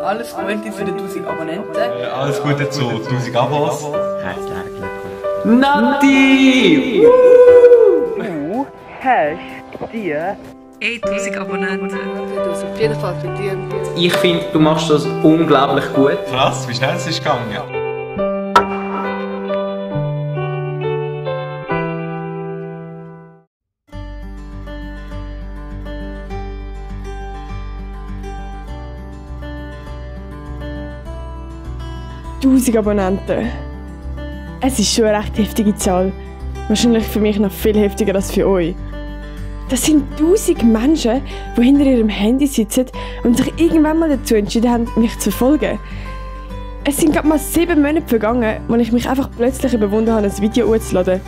Alles Gute für die 1000 Abonnenten. Alles Gute zu 1000 Abos. Herzlich willkommen. Nati! Du hast dir 1000 Abonnenten. Du hast auf jeden Fall verdient. Ich finde, du machst das unglaublich gut. Krass, wie schnell es ist gegangen. «1000 Abonnenten. Es ist schon eine recht heftige Zahl. Wahrscheinlich für mich noch viel heftiger als für euch. Das sind 1000 Menschen, die hinter ihrem Handy sitzen und sich irgendwann mal dazu entschieden haben, mich zu verfolgen. Es sind gerade mal 7 Monate vergangen, wo ich mich einfach plötzlich überwunden habe, ein Video hochzuladen.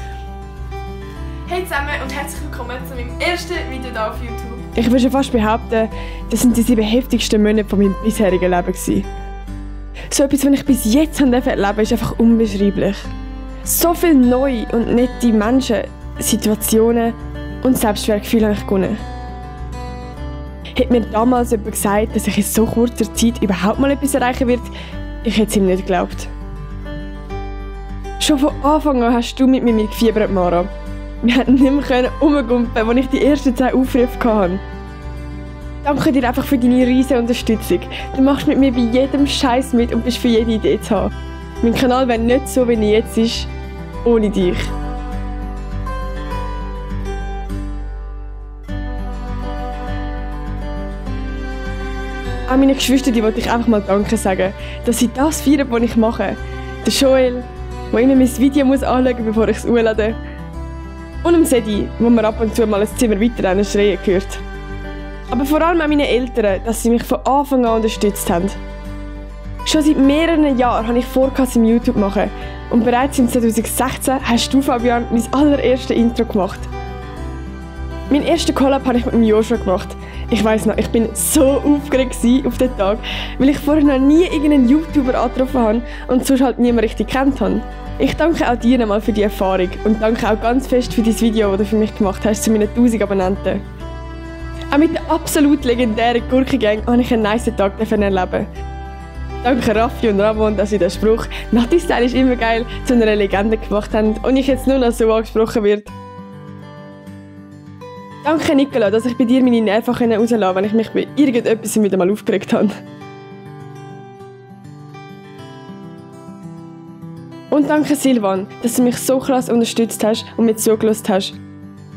Hey zusammen und herzlich willkommen zu meinem ersten Video hier auf YouTube. Ich würde schon fast behaupten, das sind die 7 heftigsten Monate von meinem bisherigen Leben gewesen. So etwas, was ich bis jetzt erleben durfte, ist einfach unbeschreiblich. So viele neue und nette Menschen, Situationen und Selbstwertgefühle habe ich gewonnen. Hätte mir damals jemand gesagt, dass ich in so kurzer Zeit überhaupt mal etwas erreichen werde, ich hätte es ihm nicht geglaubt. Schon von Anfang an hast du mit mir gefiebert, Mara. Wir konnten nicht mehr rumgumpen, als ich die ersten 10 Aufrufe hatte. Danke dir einfach für deine riesige Unterstützung. Du machst mit mir bei jedem Scheiß mit und bist für jede Idee zu haben. Mein Kanal wäre nicht so, wie er jetzt ist, ohne dich. Auch meinen Geschwistern wollte ich einfach mal Danke sagen, dass sie das feiern, was ich mache. Der Joel, der immer mein Video anschauen muss, bevor ich es hochlade. Und dem Sedi, wo man ab und zu mal ein Zimmer weiter schreien hört. Aber vor allem auch meine Eltern, dass sie mich von Anfang an unterstützt haben. Schon seit mehreren Jahren habe ich vor, im YouTube zu machen. Und bereits im 2016 hast du, Fabian, mein allererstes Intro gemacht. Meinen ersten Collab habe ich mit dem Joshua gemacht. Ich weiss noch, ich bin so aufgeregt auf den Tag, weil ich vorher noch nie irgendeinen YouTuber angetroffen habe und sonst halt niemand richtig kennt habe. Ich danke auch dir nochmal für die Erfahrung und danke auch ganz fest für das Video, das du für mich gemacht hast, zu meinen 1000 Abonnenten. Auch mit der absolut legendären Gurkengang habe ich einen nice Tag erleben. Danke Raffi und Ramon, dass sie den Spruch «Nati Style ist immer geil» zu einer Legende gemacht haben und ich jetzt nur noch so angesprochen wird. Danke Nicola, dass ich bei dir meine Nerven rauslassen konnte, wenn ich mich bei irgendetwas wieder mal aufgeregt habe. Und danke Silvan, dass du mich so krass unterstützt hast und mir zugelassen hast.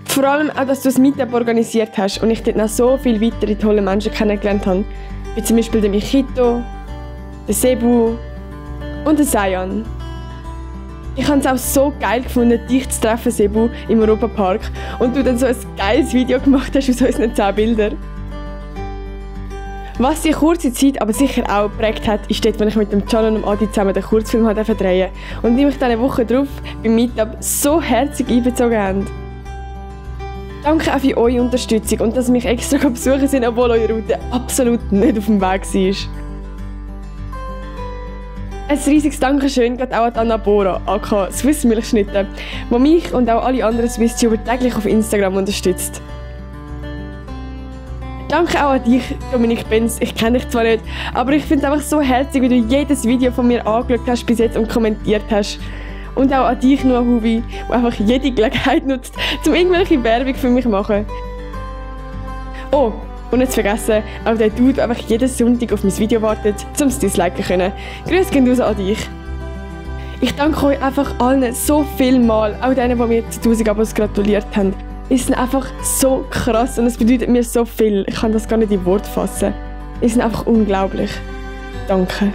Vor allem auch, dass du das Meetup organisiert hast und ich dort noch so viele weitere tolle Menschen kennengelernt habe. Wie zum Beispiel den Michito, den Sebu und den Sayan. Ich habe es auch so geil gefunden, dich zu treffen, Sebu, im Europapark und du dann so ein geiles Video gemacht hast aus unseren 10 Bildern. Was die kurze Zeit aber sicher auch geprägt hat, ist dort, wenn ich mit dem Can und dem Adi zusammen den Kurzfilm drehen durfte und die mich dann eine Woche darauf beim Meetup so herzlich einbezogen haben. Danke auch für eure Unterstützung und dass ihr mich extra besuchen sind, obwohl eure Route absolut nicht auf dem Weg war. Ein riesiges Dankeschön geht auch an Anna Bora, aka Swiss Milchschnitte, die mich und auch alle anderen SwissTuber täglich auf Instagram unterstützt. Danke auch an dich, Dominik Benz. Ich kenne dich zwar nicht, aber ich finde es einfach so herzig, wie du jedes Video von mir angeschaut hast bis jetzt und kommentiert hast. Und auch an dich, Noah Hubi, der einfach jede Gelegenheit nutzt, um irgendwelche Werbung für mich zu machen. Oh, und nicht zu vergessen, auch der Dude, der einfach jeden Sonntag auf mein Video wartet, um es disliken zu können. Grüße gehen raus an dich. Ich danke euch einfach allen so viel mal, auch denen, die mir zu 1000 Abos gratuliert haben. Es sind einfach so krass und es bedeutet mir so viel. Ich kann das gar nicht in Worte fassen. Es sind einfach unglaublich. Danke.